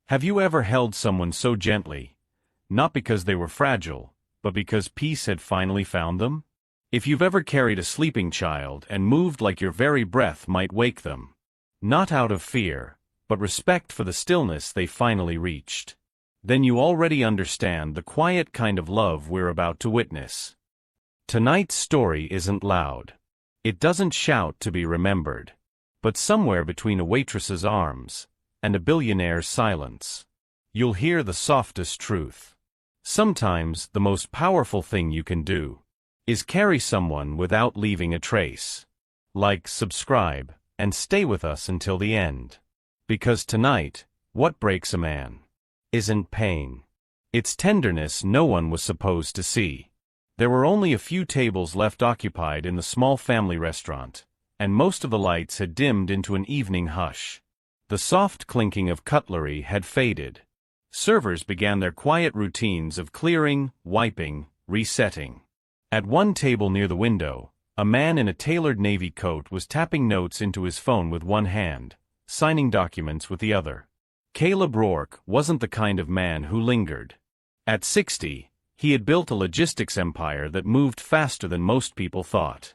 Have you ever held someone so gently, not because they were fragile, but because peace had finally found them? If you've ever carried a sleeping child and moved like your very breath might wake them, not out of fear, but respect for the stillness they finally reached, then you already understand the quiet kind of love we're about to witness. Tonight's story isn't loud. It doesn't shout to be remembered. But somewhere between a waitress's arms and a billionaire's silence, you'll hear the softest truth. Sometimes the most powerful thing you can do is carry someone without leaving a trace. Like, subscribe, and stay with us until the end. Because tonight, what breaks a man isn't pain. It's tenderness no one was supposed to see. There were only a few tables left occupied in the small family restaurant, and most of the lights had dimmed into an evening hush. The soft clinking of cutlery had faded. Servers began their quiet routines of clearing, wiping, resetting. At one table near the window, a man in a tailored navy coat was tapping notes into his phone with one hand, signing documents with the other. Caleb Rourke wasn't the kind of man who lingered. At 60, he had built a logistics empire that moved faster than most people thought.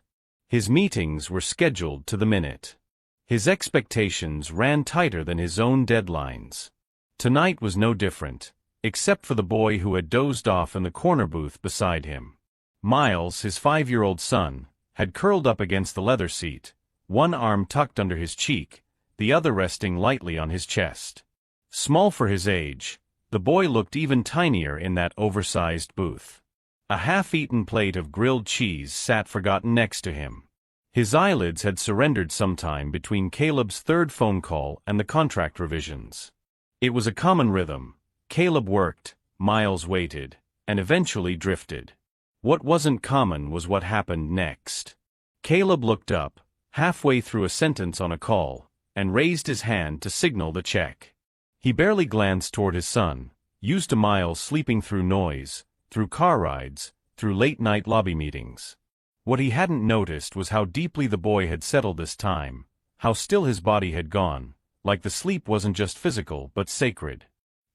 His meetings were scheduled to the minute. His expectations ran tighter than his own deadlines. Tonight was no different, except for the boy who had dozed off in the corner booth beside him. Miles, his 5-year-old son, had curled up against the leather seat, one arm tucked under his cheek, the other resting lightly on his chest. Small for his age, the boy looked even tinier in that oversized booth. A half-eaten plate of grilled cheese sat forgotten next to him. His eyelids had surrendered sometime between Caleb's third phone call and the contract revisions. It was a common rhythm. Caleb worked, Miles waited, and eventually drifted. What wasn't common was what happened next. Caleb looked up, halfway through a sentence on a call, and raised his hand to signal the check. He barely glanced toward his son, used to Miles sleeping through noise, through car rides, through late-night lobby meetings. What he hadn't noticed was how deeply the boy had settled this time, how still his body had gone, like the sleep wasn't just physical but sacred.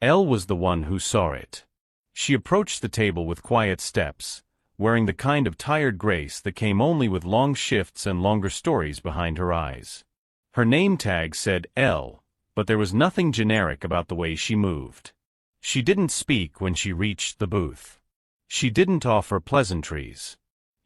Elle was the one who saw it. She approached the table with quiet steps, wearing the kind of tired grace that came only with long shifts and longer stories behind her eyes. Her name tag said Elle, but there was nothing generic about the way she moved. She didn't speak when she reached the booth. She didn't offer pleasantries.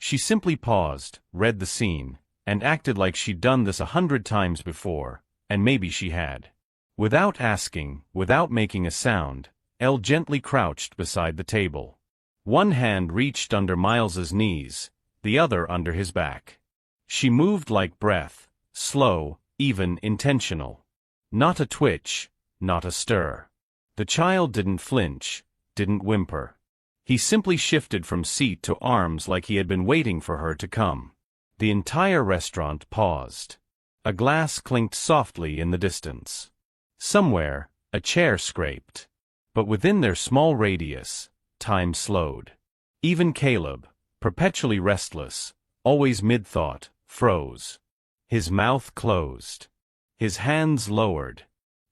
She simply paused, read the scene, and acted like she'd done this 100 times before, and maybe she had. Without asking, without making a sound, Elle gently crouched beside the table. One hand reached under Miles's knees, the other under his back. She moved like breath, slow, even intentional. Not a twitch, not a stir. The child didn't flinch, didn't whimper. He simply shifted from seat to arms like he had been waiting for her to come. The entire restaurant paused. A glass clinked softly in the distance. Somewhere, a chair scraped. But within their small radius, time slowed. Even Caleb, perpetually restless, always mid-thought, froze. His mouth closed. His hands lowered.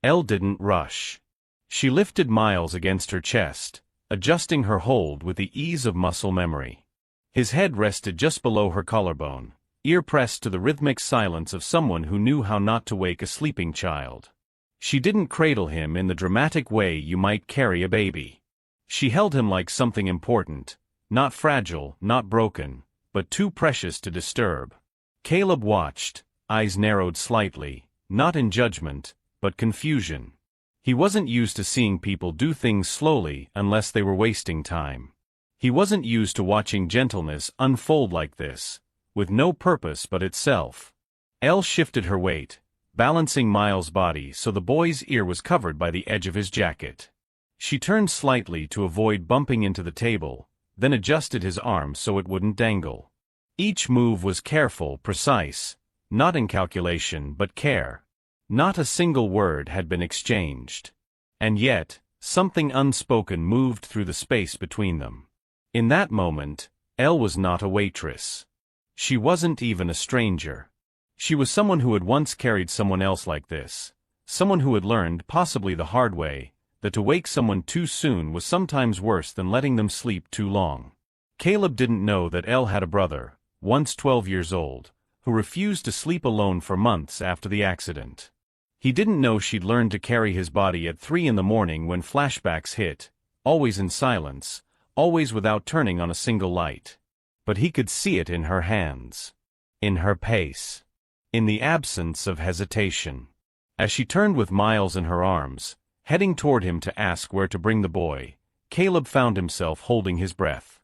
Elle didn't rush. She lifted Miles against her chest, adjusting her hold with the ease of muscle memory. His head rested just below her collarbone, ear pressed to the rhythmic silence of someone who knew how not to wake a sleeping child. She didn't cradle him in the dramatic way you might carry a baby. She held him like something important, not fragile, not broken, but too precious to disturb. Caleb watched, eyes narrowed slightly, not in judgment, but confusion. He wasn't used to seeing people do things slowly unless they were wasting time. He wasn't used to watching gentleness unfold like this, with no purpose but itself. Elle shifted her weight, balancing Miles' body so the boy's ear was covered by the edge of his jacket. She turned slightly to avoid bumping into the table, then adjusted his arm so it wouldn't dangle. Each move was careful, precise, not in calculation but care. Not a single word had been exchanged. And yet, something unspoken moved through the space between them. In that moment, Elle was not a waitress. She wasn't even a stranger. She was someone who had once carried someone else like this, someone who had learned, possibly the hard way, that to wake someone too soon was sometimes worse than letting them sleep too long. Caleb didn't know that Elle had a brother, once 12 years old, who refused to sleep alone for months after the accident. He didn't know she'd learned to carry his body at 3 in the morning when flashbacks hit, always in silence, always without turning on a single light. But he could see it in her hands, in her pace, in the absence of hesitation. As she turned with Miles in her arms, heading toward him to ask where to bring the boy, Caleb found himself holding his breath.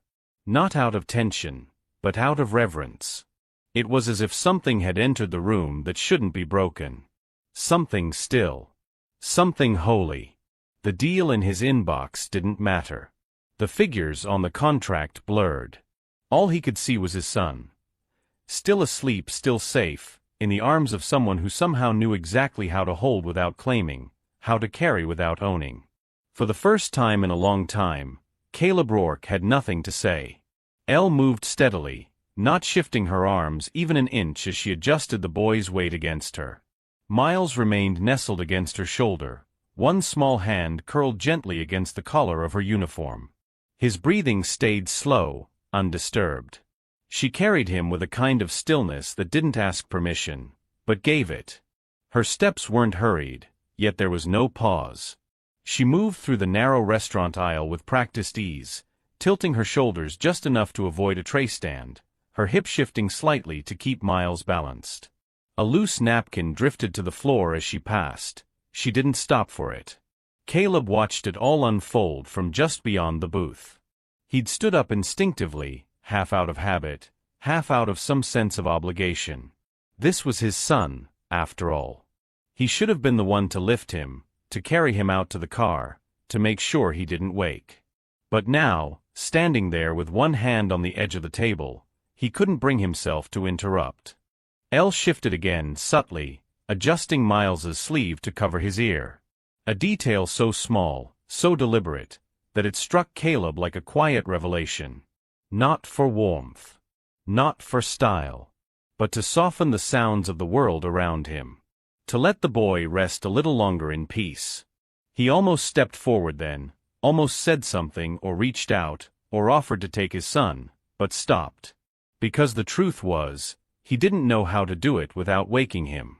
Not out of tension, but out of reverence. It was as if something had entered the room that shouldn't be broken. Something still. Something holy. The deal in his inbox didn't matter. The figures on the contract blurred. All he could see was his son. Still asleep, still safe, in the arms of someone who somehow knew exactly how to hold without claiming, how to carry without owning. For the first time in a long time, Caleb Rourke had nothing to say. Elle moved steadily, not shifting her arms even an inch as she adjusted the boy's weight against her. Miles remained nestled against her shoulder, one small hand curled gently against the collar of her uniform. His breathing stayed slow, undisturbed. She carried him with a kind of stillness that didn't ask permission, but gave it. Her steps weren't hurried, yet there was no pause. She moved through the narrow restaurant aisle with practiced ease, tilting her shoulders just enough to avoid a tray stand, her hip shifting slightly to keep Miles balanced. A loose napkin drifted to the floor as she passed. She didn't stop for it. Caleb watched it all unfold from just beyond the booth. He'd stood up instinctively, half out of habit, half out of some sense of obligation. This was his son, after all. He should have been the one to lift him, to carry him out to the car, to make sure he didn't wake. But now, standing there with one hand on the edge of the table, he couldn't bring himself to interrupt. Elle shifted again, subtly, adjusting Miles's sleeve to cover his ear. A detail so small, so deliberate, that it struck Caleb like a quiet revelation. Not for warmth. Not for style. But to soften the sounds of the world around him. To let the boy rest a little longer in peace. He almost stepped forward then, almost said something or reached out, or offered to take his son, but stopped. Because the truth was, he didn't know how to do it without waking him.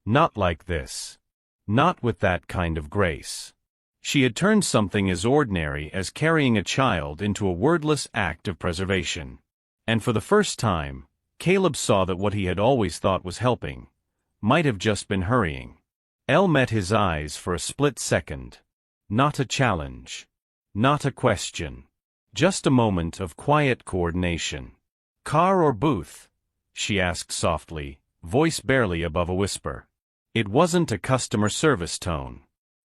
Not like this. Not with that kind of grace. She had turned something as ordinary as carrying a child into a wordless act of preservation. And for the first time, Caleb saw that what he had always thought was helping might have just been hurrying. Elle met his eyes for a split second. Not a challenge. Not a question. Just a moment of quiet coordination. "Car or booth?" she asked softly, voice barely above a whisper. It wasn't a customer service tone.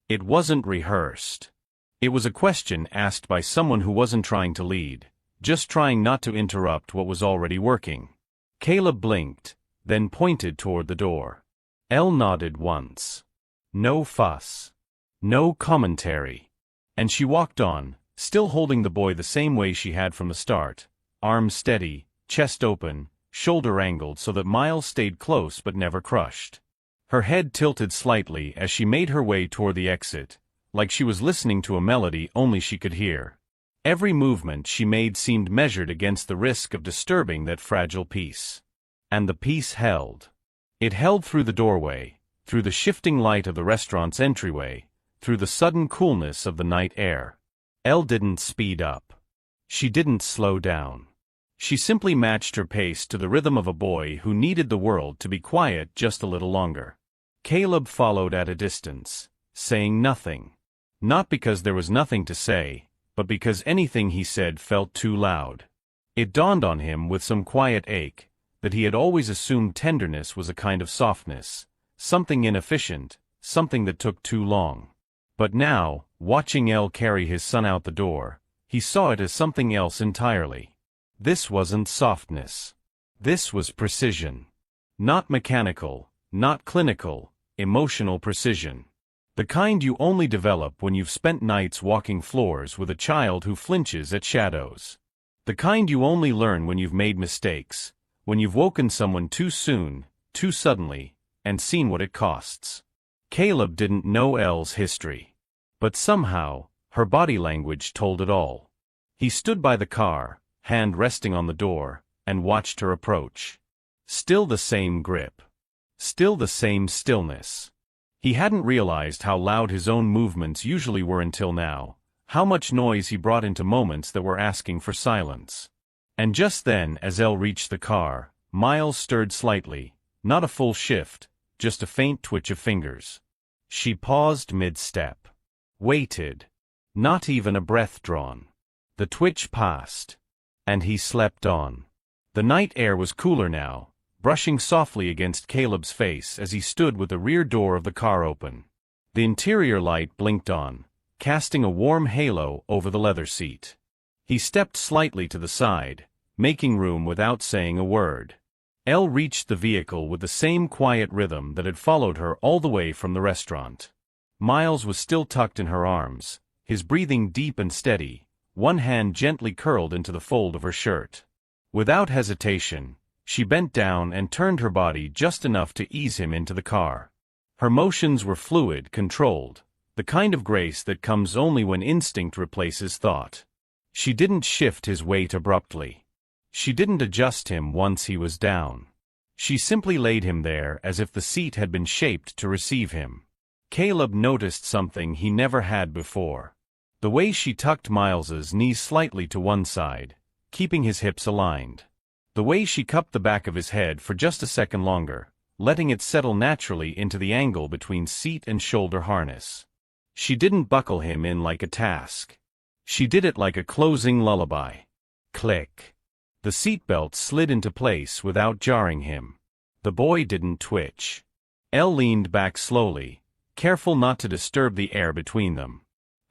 It wasn't rehearsed. It was a question asked by someone who wasn't trying to lead, just trying not to interrupt what was already working. Caleb blinked, then pointed toward the door. Elle nodded once. No fuss. No commentary. And she walked on, still holding the boy the same way she had from the start, arms steady, chest open, shoulder angled so that Miles stayed close but never crushed. Her head tilted slightly as she made her way toward the exit, like she was listening to a melody only she could hear. Every movement she made seemed measured against the risk of disturbing that fragile peace. And the peace held. It held through the doorway, through the shifting light of the restaurant's entryway, through the sudden coolness of the night air. Elle didn't speed up. She didn't slow down. She simply matched her pace to the rhythm of a boy who needed the world to be quiet just a little longer. Caleb followed at a distance, saying nothing. Not because there was nothing to say, but because anything he said felt too loud. It dawned on him with some quiet ache that he had always assumed tenderness was a kind of softness, something inefficient, something that took too long. But now, watching Elle carry his son out the door, he saw it as something else entirely. This wasn't softness. This was precision. Not mechanical, not clinical, emotional precision. The kind you only develop when you've spent nights walking floors with a child who flinches at shadows. The kind you only learn when you've made mistakes, when you've woken someone too soon, too suddenly, and seen what it costs. Caleb didn't know Elle's history. But somehow, her body language told it all. He stood by the car, hand resting on the door, and watched her approach. Still the same grip. Still the same stillness. He hadn't realized how loud his own movements usually were until now, how much noise he brought into moments that were asking for silence. And just then, as Elle reached the car, Miles stirred slightly, not a full shift, just a faint twitch of fingers. She paused mid-step. Waited. Not even a breath drawn. The twitch passed. And he slept on. The night air was cooler now, brushing softly against Caleb's face as he stood with the rear door of the car open. The interior light blinked on, casting a warm halo over the leather seat. He stepped slightly to the side, making room without saying a word. Elle reached the vehicle with the same quiet rhythm that had followed her all the way from the restaurant. Miles was still tucked in her arms, his breathing deep and steady, one hand gently curled into the fold of her shirt. Without hesitation, she bent down and turned her body just enough to ease him into the car. Her motions were fluid, controlled, the kind of grace that comes only when instinct replaces thought. She didn't shift his weight abruptly. She didn't adjust him once he was down. She simply laid him there as if the seat had been shaped to receive him. Caleb noticed something he never had before. The way she tucked Miles's knees slightly to one side, keeping his hips aligned. The way she cupped the back of his head for just a second longer, letting it settle naturally into the angle between seat and shoulder harness. She didn't buckle him in like a task. She did it like a closing lullaby. Click. The seatbelt slid into place without jarring him. The boy didn't twitch. Elle leaned back slowly, careful not to disturb the air between them.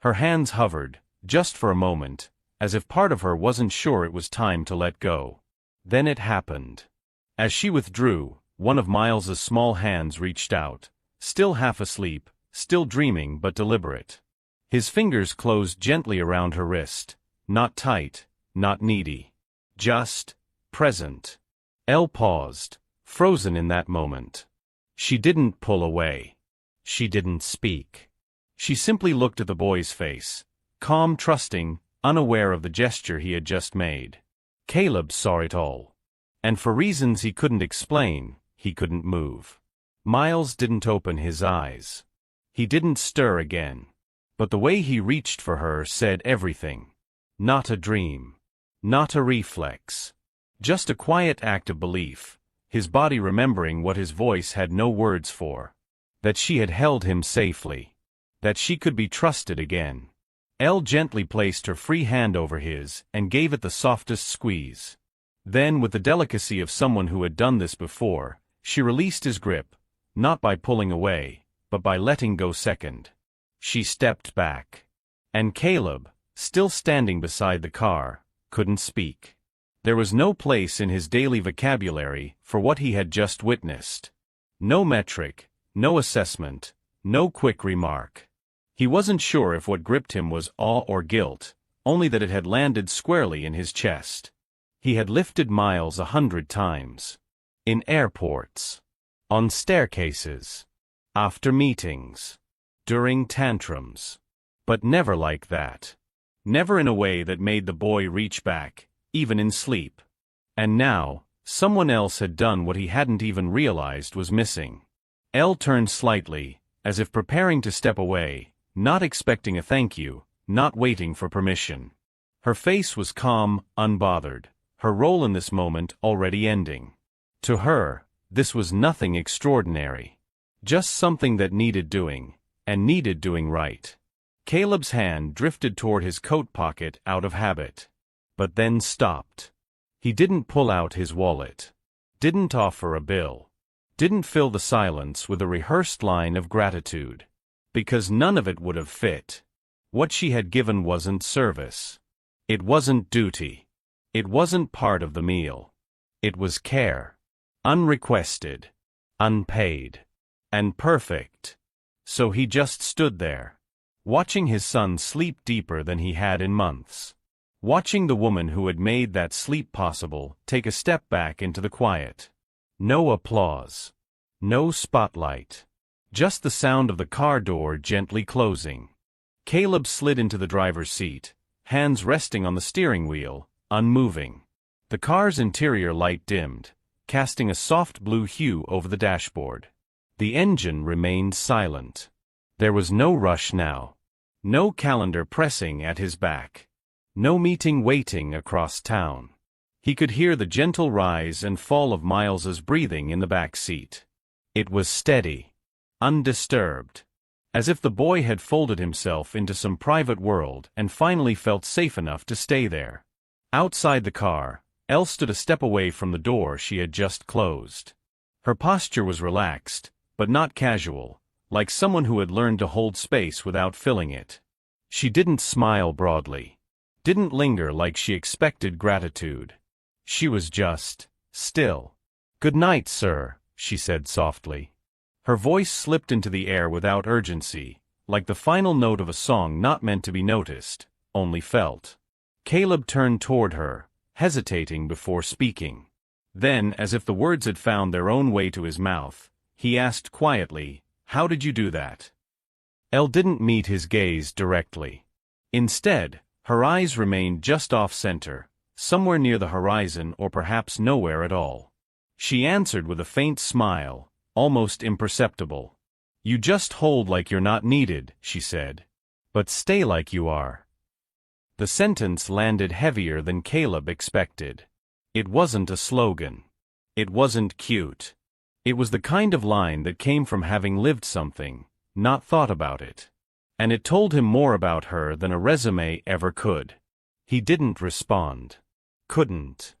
Her hands hovered, just for a moment, as if part of her wasn't sure it was time to let go. Then it happened. As she withdrew, one of Miles's small hands reached out, still half asleep, still dreaming but deliberate. His fingers closed gently around her wrist, not tight, not needy. Just present. Elle paused, frozen in that moment. She didn't pull away. She didn't speak. She simply looked at the boy's face, calm, trusting, unaware of the gesture he had just made. Caleb saw it all. And for reasons he couldn't explain, he couldn't move. Miles didn't open his eyes. He didn't stir again. But the way he reached for her said everything. Not a dream. Not a reflex. Just a quiet act of belief, his body remembering what his voice had no words for. That she had held him safely. That she could be trusted again. Elle gently placed her free hand over his and gave it the softest squeeze. Then, with the delicacy of someone who had done this before, she released his grip, not by pulling away, but by letting go second. She stepped back. And Caleb, still standing beside the car, couldn't speak. There was no place in his daily vocabulary for what he had just witnessed. No metric, no assessment, no quick remark. He wasn't sure if what gripped him was awe or guilt, only that it had landed squarely in his chest. He had lifted Miles 100 times. In airports. On staircases. After meetings. During tantrums. But never like that. Never in a way that made the boy reach back, even in sleep. And now, someone else had done what he hadn't even realized was missing. Elle turned slightly, as if preparing to step away, not expecting a thank you, not waiting for permission. Her face was calm, unbothered, her role in this moment already ending. To her, this was nothing extraordinary. Just something that needed doing, and needed doing right. Caleb's hand drifted toward his coat pocket out of habit. But then stopped. He didn't pull out his wallet. Didn't offer a bill. Didn't fill the silence with a rehearsed line of gratitude. Because none of it would have fit. What she had given wasn't service. It wasn't duty. It wasn't part of the meal. It was care. Unrequested. Unpaid. And perfect. So he just stood there. Watching his son sleep deeper than he had in months. Watching the woman who had made that sleep possible take a step back into the quiet. No applause. No spotlight. Just the sound of the car door gently closing. Caleb slid into the driver's seat, hands resting on the steering wheel, unmoving. The car's interior light dimmed, casting a soft blue hue over the dashboard. The engine remained silent. There was no rush now. No calendar pressing at his back. No meeting waiting across town. He could hear the gentle rise and fall of Miles's breathing in the back seat. It was steady, undisturbed, as if the boy had folded himself into some private world and finally felt safe enough to stay there. Outside the car, Elle stood a step away from the door she had just closed. Her posture was relaxed, but not casual, like someone who had learned to hold space without filling it. She didn't smile broadly, didn't linger like she expected gratitude. She was just still. "Good night, sir," she said softly. Her voice slipped into the air without urgency, like the final note of a song not meant to be noticed, only felt. Caleb turned toward her, hesitating before speaking. Then, as if the words had found their own way to his mouth, he asked quietly, "How did you do that?" Elle didn't meet his gaze directly. Instead, her eyes remained just off-center, somewhere near the horizon or perhaps nowhere at all. She answered with a faint smile, almost imperceptible. "You just hold like you're not needed," she said. "But stay like you are." The sentence landed heavier than Caleb expected. It wasn't a slogan. It wasn't cute. It was the kind of line that came from having lived something, not thought about it. And it told him more about her than a resume ever could. He didn't respond. Couldn't.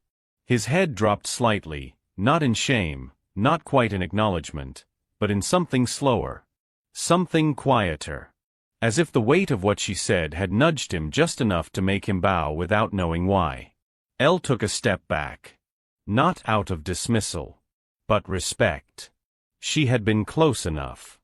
His head dropped slightly, not in shame, not quite in acknowledgement, but in something slower. Something quieter. As if the weight of what she said had nudged him just enough to make him bow without knowing why. Elle took a step back. Not out of dismissal, but respect. She had been close enough.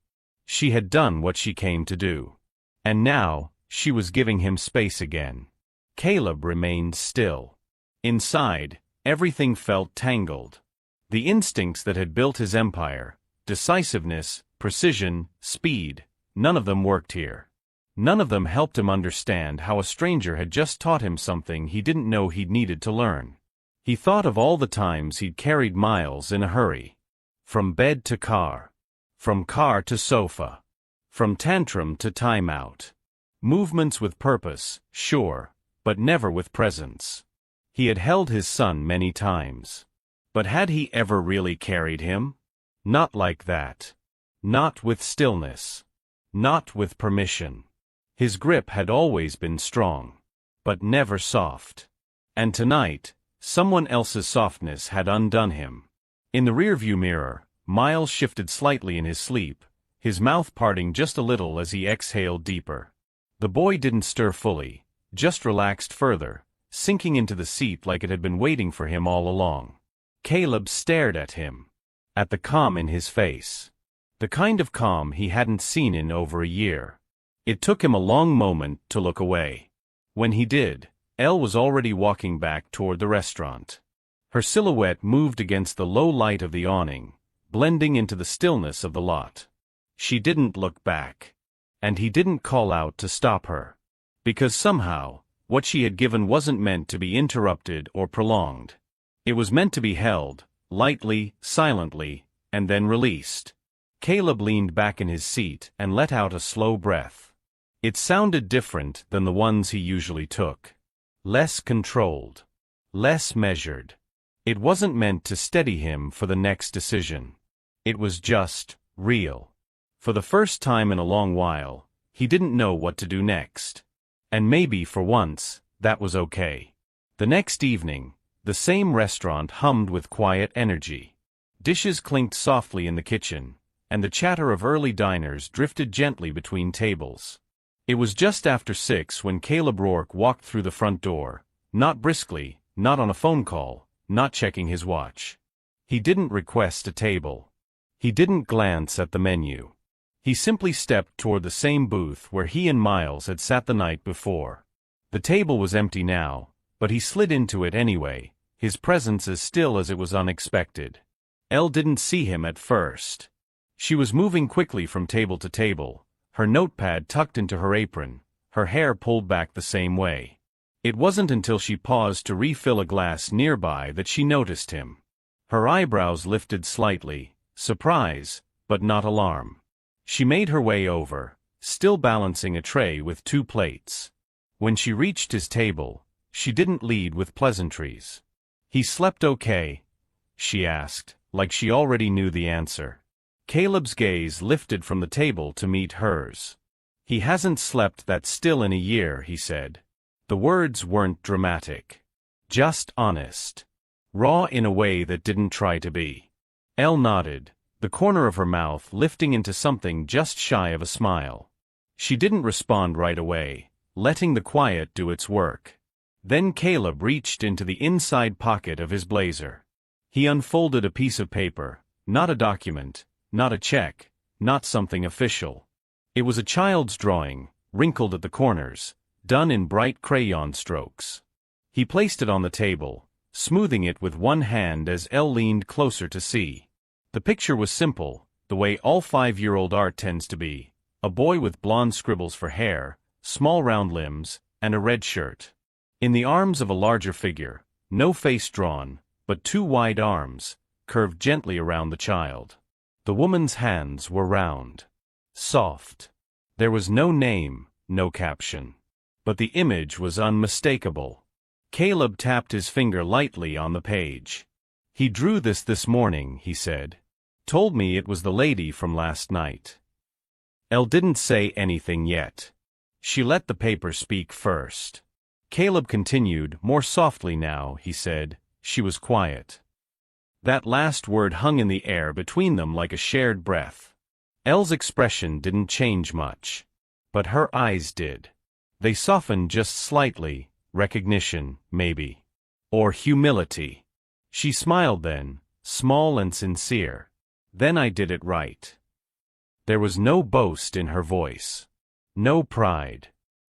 She had done what she came to do. And now, she was giving him space again. Caleb remained still. Inside, everything felt tangled. The instincts that had built his empire, decisiveness, precision, speed, none of them worked here. None of them helped him understand how a stranger had just taught him something he didn't know he'd needed to learn. He thought of all the times he'd carried Miles in a hurry. From bed to car. From car to sofa. From tantrum to timeout. Movements with purpose, sure, but never with presence. He had held his son many times. But had he ever really carried him? Not like that. Not with stillness. Not with permission. His grip had always been strong, but never soft. And tonight, someone else's softness had undone him. In the rearview mirror, Miles shifted slightly in his sleep, his mouth parting just a little as he exhaled deeper. The boy didn't stir fully, just relaxed further, sinking into the seat like it had been waiting for him all along. Caleb stared at him. At the calm in his face. The kind of calm he hadn't seen in over a year. It took him a long moment to look away. When he did, Elle was already walking back toward the restaurant. Her silhouette moved against the low light of the awning, blending into the stillness of the lot. She didn't look back. And he didn't call out to stop her. Because somehow, what she had given wasn't meant to be interrupted or prolonged. It was meant to be held, lightly, silently, and then released. Caleb leaned back in his seat and let out a slow breath. It sounded different than the ones he usually took. Less controlled. Less measured. It wasn't meant to steady him for the next decision. It was just real. For the first time in a long while, he didn't know what to do next. And maybe for once, that was okay. The next evening, the same restaurant hummed with quiet energy. Dishes clinked softly in the kitchen, and the chatter of early diners drifted gently between tables. It was just after 6 when Caleb Rourke walked through the front door, not briskly, not on a phone call, not checking his watch. He didn't request a table. He didn't glance at the menu. He simply stepped toward the same booth where he and Miles had sat the night before. The table was empty now, but he slid into it anyway, his presence as still as it was unexpected. Elle didn't see him at first. She was moving quickly from table to table, her notepad tucked into her apron, her hair pulled back the same way. It wasn't until she paused to refill a glass nearby that she noticed him. Her eyebrows lifted slightly, surprise, but not alarm. She made her way over, still balancing a tray with 2 plates. When she reached his table, she didn't lead with pleasantries. "He slept okay?" she asked, like she already knew the answer. Caleb's gaze lifted from the table to meet hers. "He hasn't slept that still in a year," he said. The words weren't dramatic. Just honest. Raw in a way that didn't try to be. Elle nodded, the corner of her mouth lifting into something just shy of a smile. She didn't respond right away, letting the quiet do its work. Then Caleb reached into the inside pocket of his blazer. He unfolded a piece of paper, not a document, not a check, not something official. It was a child's drawing, wrinkled at the corners, done in bright crayon strokes. He placed it on the table, smoothing it with one hand as Elle leaned closer to see. The picture was simple, the way all 5-year-old art tends to be: a boy with blonde scribbles for hair, small round limbs, and a red shirt. In the arms of a larger figure, no face drawn, but 2 wide arms, curved gently around the child. The woman's hands were round. Soft. There was no name, no caption. But the image was unmistakable. Caleb tapped his finger lightly on the page. "He drew this morning," he said. "Told me it was the lady from last night." Elle didn't say anything yet. She let the paper speak first. Caleb continued, more softly now, he said. She was quiet. That last word hung in the air between them like a shared breath. Elle's expression didn't change much. But her eyes did. They softened just slightly, recognition, maybe. Or humility. She smiled then, small and sincere. "Then I did it right." There was no boast in her voice. No pride.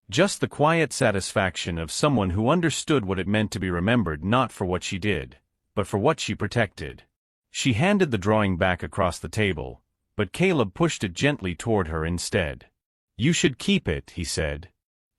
Just the quiet satisfaction of someone who understood what it meant to be remembered not for what she did, but for what she protected. She handed the drawing back across the table, but Caleb pushed it gently toward her instead. "You should keep it," he said.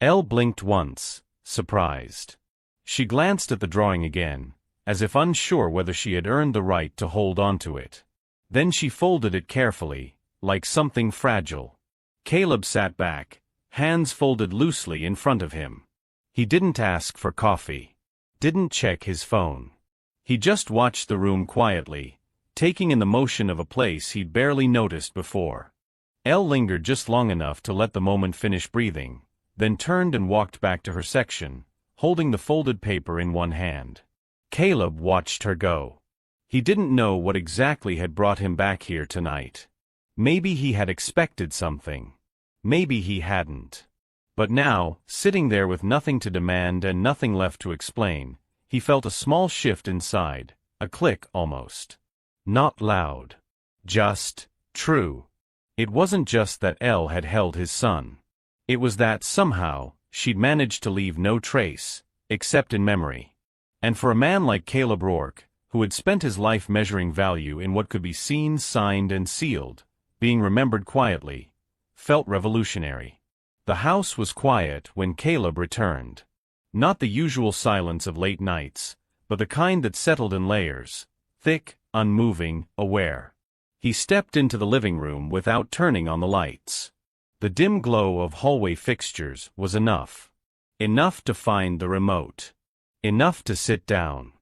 Elle blinked once, surprised. She glanced at the drawing again, as if unsure whether she had earned the right to hold onto it. Then she folded it carefully, like something fragile. Caleb sat back, hands folded loosely in front of him. He didn't ask for coffee. Didn't check his phone. He just watched the room quietly, taking in the motion of a place he'd barely noticed before. Elle lingered just long enough to let the moment finish breathing, then turned and walked back to her section, holding the folded paper in one hand. Caleb watched her go. He didn't know what exactly had brought him back here tonight. Maybe he had expected something. Maybe he hadn't. But now, sitting there with nothing to demand and nothing left to explain, he felt a small shift inside, a click almost. Not loud. Just true. It wasn't just that Elle had held his son. It was that, somehow, she'd managed to leave no trace, except in memory. And for a man like Caleb Rourke, who had spent his life measuring value in what could be seen, signed, and sealed, being remembered quietly, felt revolutionary. The house was quiet when Caleb returned. Not the usual silence of late nights, but the kind that settled in layers, thick, unmoving, aware. He stepped into the living room without turning on the lights. The dim glow of hallway fixtures was enough. Enough to find the remote. Enough to sit down.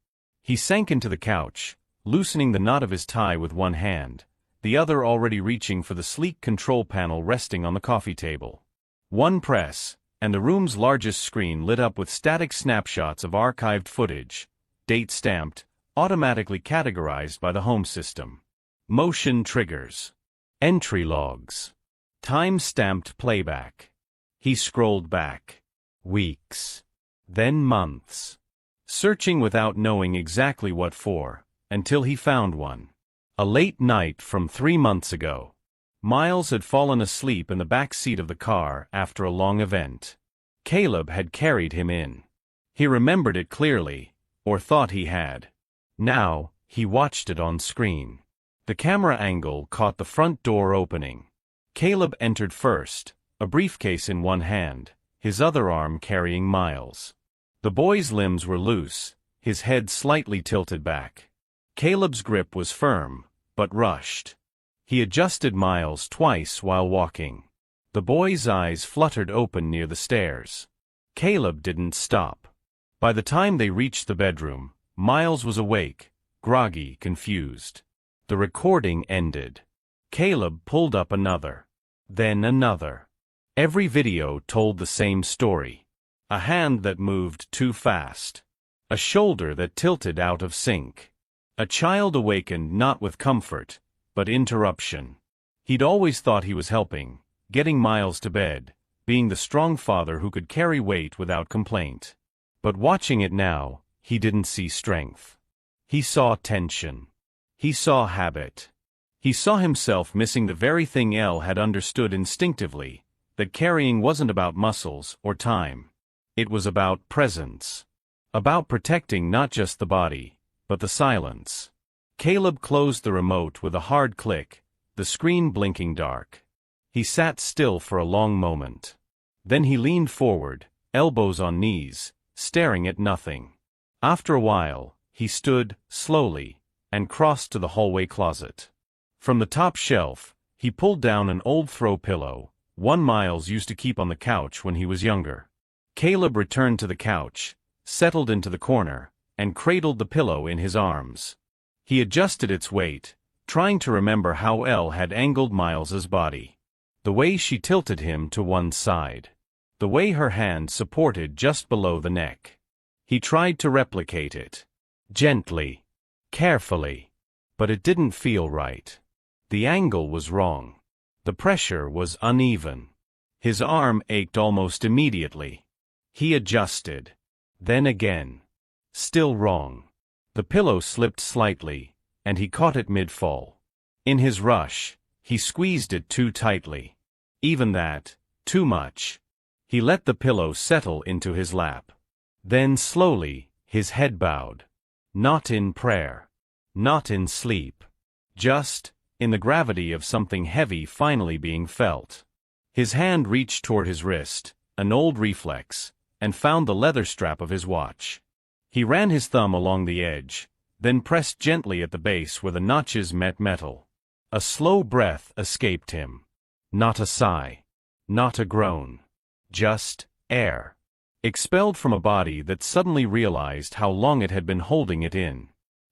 He sank into the couch, loosening the knot of his tie with one hand, the other already reaching for the sleek control panel resting on the coffee table. One press, and the room's largest screen lit up with static snapshots of archived footage, date-stamped, automatically categorized by the home system. Motion triggers. Entry logs. Time-stamped playback. He scrolled back. Weeks. Then months. Searching without knowing exactly what for, until he found one. A late night from 3 months ago. Miles had fallen asleep in the back seat of the car after a long event. Caleb had carried him in. He remembered it clearly, or thought he had. Now, he watched it on screen. The camera angle caught the front door opening. Caleb entered first, a briefcase in one hand, his other arm carrying Miles. The boy's limbs were loose, his head slightly tilted back. Caleb's grip was firm, but rushed. He adjusted Miles twice while walking. The boy's eyes fluttered open near the stairs. Caleb didn't stop. By the time they reached the bedroom, Miles was awake, groggy, confused. The recording ended. Caleb pulled up another. Then another. Every video told the same story. A hand that moved too fast. A shoulder that tilted out of sync. A child awakened not with comfort, but interruption. He'd always thought he was helping, getting Miles to bed, being the strong father who could carry weight without complaint. But watching it now, he didn't see strength. He saw tension. He saw habit. He saw himself missing the very thing Elle had understood instinctively, that carrying wasn't about muscles or time. It was about presence. About protecting not just the body, but the silence. Caleb closed the remote with a hard click, the screen blinking dark. He sat still for a long moment. Then he leaned forward, elbows on knees, staring at nothing. After a while, he stood, slowly, and crossed to the hallway closet. From the top shelf, he pulled down an old throw pillow, one Miles used to keep on the couch when he was younger. Caleb returned to the couch, settled into the corner, and cradled the pillow in his arms. He adjusted its weight, trying to remember how Elle had angled Miles's body. The way she tilted him to one side. The way her hand supported just below the neck. He tried to replicate it. Gently. Carefully. But it didn't feel right. The angle was wrong. The pressure was uneven. His arm ached almost immediately. He adjusted. Then again. Still wrong. The pillow slipped slightly, and he caught it mid-fall. In his rush, he squeezed it too tightly. Even that, too much. He let the pillow settle into his lap. Then slowly, his head bowed. Not in prayer. Not in sleep. Just, in the gravity of something heavy finally being felt. His hand reached toward his wrist, an old reflex, and found the leather strap of his watch. He ran his thumb along the edge, then pressed gently at the base where the notches met metal. A slow breath escaped him. Not a sigh. Not a groan. Just air. Expelled from a body that suddenly realized how long it had been holding it in.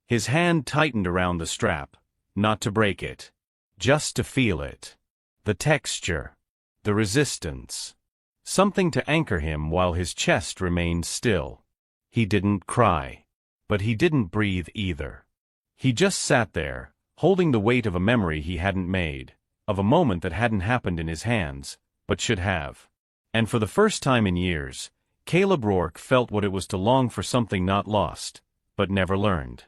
His hand tightened around the strap, not to break it. Just to feel it. The texture. The resistance. Something to anchor him while his chest remained still. He didn't cry. But he didn't breathe either. He just sat there, holding the weight of a memory he hadn't made, of a moment that hadn't happened in his hands, but should have. And for the first time in years, Caleb Rourke felt what it was to long for something not lost, but never learned.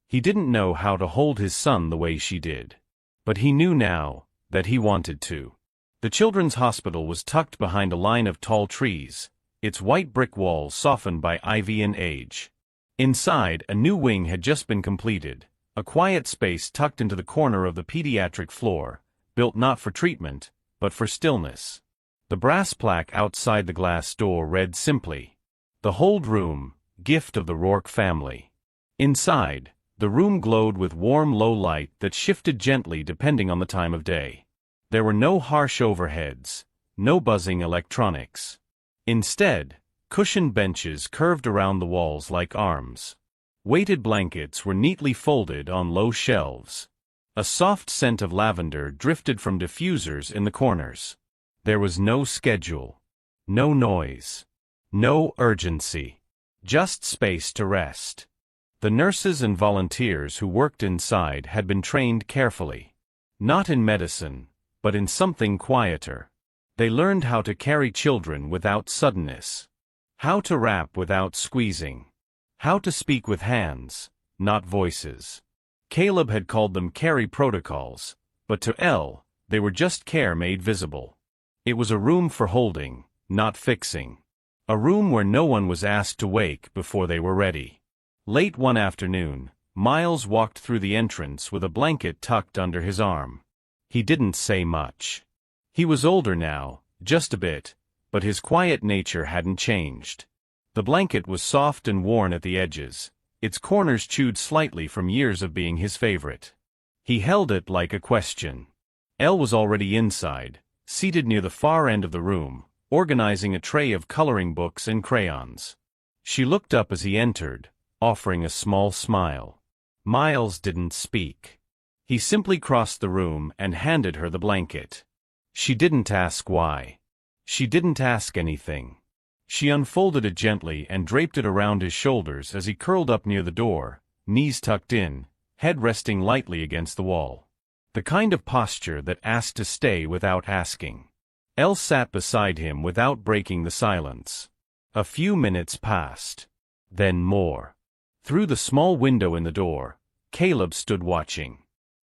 He didn't know how to hold his son the way she did. But he knew now that he wanted to. The children's hospital was tucked behind a line of tall trees, its white brick walls softened by ivy and age. Inside, a new wing had just been completed, a quiet space tucked into the corner of the pediatric floor, built not for treatment, but for stillness. The brass plaque outside the glass door read simply, "The Hold Room, Gift of the Rourke Family." Inside, the room glowed with warm low light that shifted gently depending on the time of day. There were no harsh overheads, no buzzing electronics. Instead, cushioned benches curved around the walls like arms. Weighted blankets were neatly folded on low shelves. A soft scent of lavender drifted from diffusers in the corners. There was no schedule. No noise. No urgency. Just space to rest. The nurses and volunteers who worked inside had been trained carefully. Not in medicine, but in something quieter. They learned how to carry children without suddenness. How to wrap without squeezing. How to speak with hands, not voices. Caleb had called them carry protocols, but to Elle, they were just care made visible. It was a room for holding, not fixing. A room where no one was asked to wake before they were ready. Late one afternoon, Miles walked through the entrance with a blanket tucked under his arm. He didn't say much. He was older now, just a bit, But his quiet nature hadn't changed. The blanket was soft and worn at the edges, its corners chewed slightly from years of being his favorite. He held it like a question. Elle was already inside, seated near the far end of the room, organizing a tray of coloring books and crayons. She looked up as he entered, offering a small smile. Miles didn't speak. He simply crossed the room and handed her the blanket. She didn't ask why. She didn't ask anything. She unfolded it gently and draped it around his shoulders as he curled up near the door, knees tucked in, head resting lightly against the wall. The kind of posture that asked to stay without asking. Elle sat beside him without breaking the silence. A few minutes passed. Then more. Through the small window in the door, Caleb stood watching.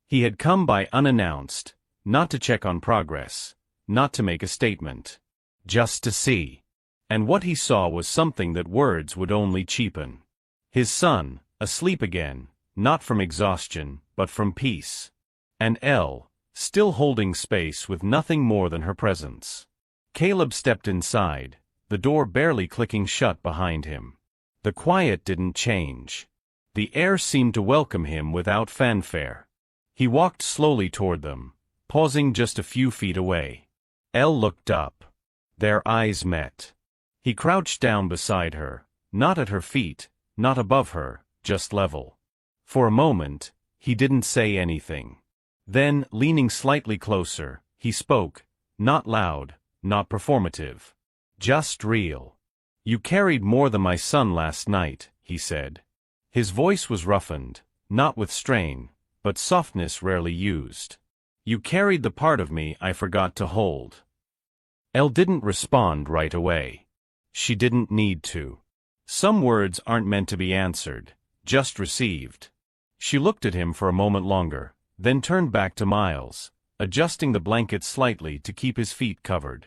He had come by unannounced, not to check on progress, not to make a statement. Just to see. And what he saw was something that words would only cheapen. His son, asleep again, not from exhaustion, but from peace. And Elle, still holding space with nothing more than her presence. Caleb stepped inside, the door barely clicking shut behind him. The quiet didn't change. The air seemed to welcome him without fanfare. He walked slowly toward them, pausing just a few feet away. Elle looked up. Their eyes met. He crouched down beside her, not at her feet, not above her, just level. For a moment, he didn't say anything. Then, leaning slightly closer, he spoke, not loud, not performative. Just real. You carried more than my son last night, he said. His voice was roughened, not with strain, but softness rarely used. You carried the part of me I forgot to hold. Elle didn't respond right away. She didn't need to. Some words aren't meant to be answered, just received. She looked at him for a moment longer, then turned back to Miles, adjusting the blanket slightly to keep his feet covered.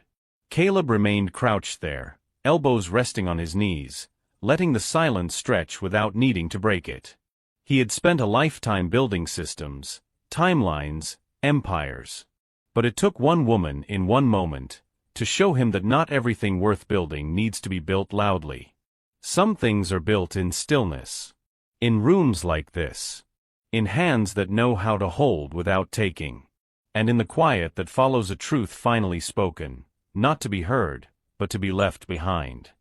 Caleb remained crouched there, elbows resting on his knees, letting the silence stretch without needing to break it. He had spent a lifetime building systems, timelines, empires. But it took one woman in one moment to show him that not everything worth building needs to be built loudly. Some things are built in stillness. In rooms like this. In hands that know how to hold without taking. And in the quiet that follows a truth finally spoken, not to be heard, but to be left behind.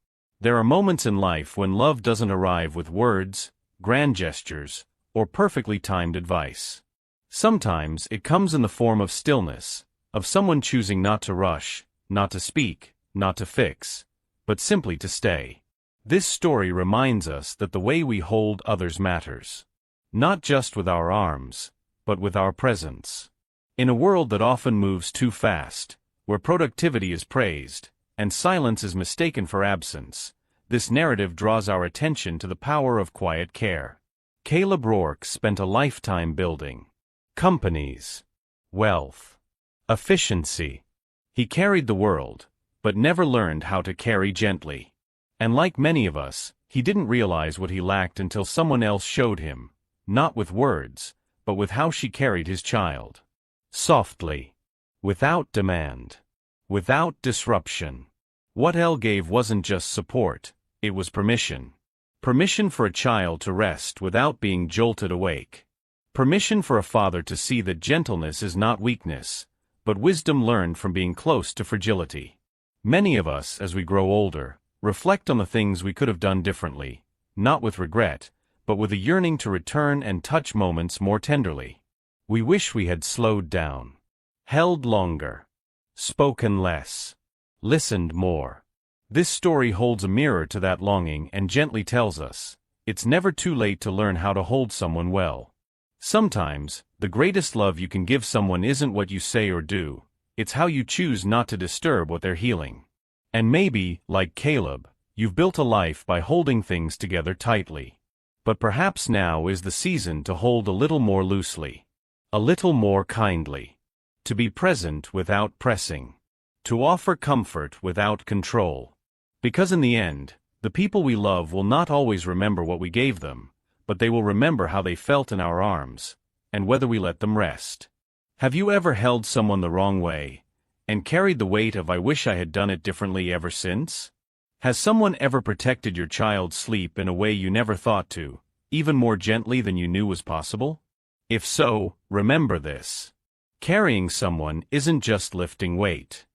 There are moments in life when love doesn't arrive with words, grand gestures, or perfectly timed advice. Sometimes it comes in the form of stillness, of someone choosing not to rush, not to speak, not to fix, but simply to stay. This story reminds us that the way we hold others matters. Not just with our arms, but with our presence. In a world that often moves too fast, where productivity is praised, and silence is mistaken for absence, this narrative draws our attention to the power of quiet care. Caleb Rourke spent a lifetime building companies, wealth, efficiency. He carried the world, but never learned how to carry gently. And like many of us, he didn't realize what he lacked until someone else showed him, not with words, but with how she carried his child. Softly. Without demand. Without disruption. What Elle gave wasn't just support, it was permission. Permission for a child to rest without being jolted awake. Permission for a father to see that gentleness is not weakness, but wisdom learned from being close to fragility. Many of us, as we grow older, reflect on the things we could have done differently, not with regret, but with a yearning to return and touch moments more tenderly. We wish we had slowed down, held longer, spoken less, listened more. This story holds a mirror to that longing and gently tells us, it's never too late to learn how to hold someone well. Sometimes, the greatest love you can give someone isn't what you say or do, it's how you choose not to disturb what they're healing. And maybe, like Caleb, you've built a life by holding things together tightly. But perhaps now is the season to hold a little more loosely. A little more kindly. To be present without pressing. To offer comfort without control. Because in the end, the people we love will not always remember what we gave them, but they will remember how they felt in our arms, and whether we let them rest. Have you ever held someone the wrong way, and carried the weight of "I wish I had done it differently" ever since? Has someone ever protected your child's sleep in a way you never thought to, even more gently than you knew was possible? If so, remember this. Carrying someone isn't just lifting weight.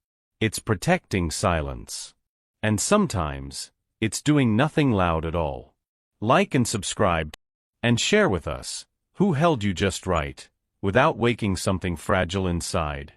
It's protecting silence. And sometimes, it's doing nothing loud at all. Like and subscribe, and share with us who held you just right, without waking something fragile inside.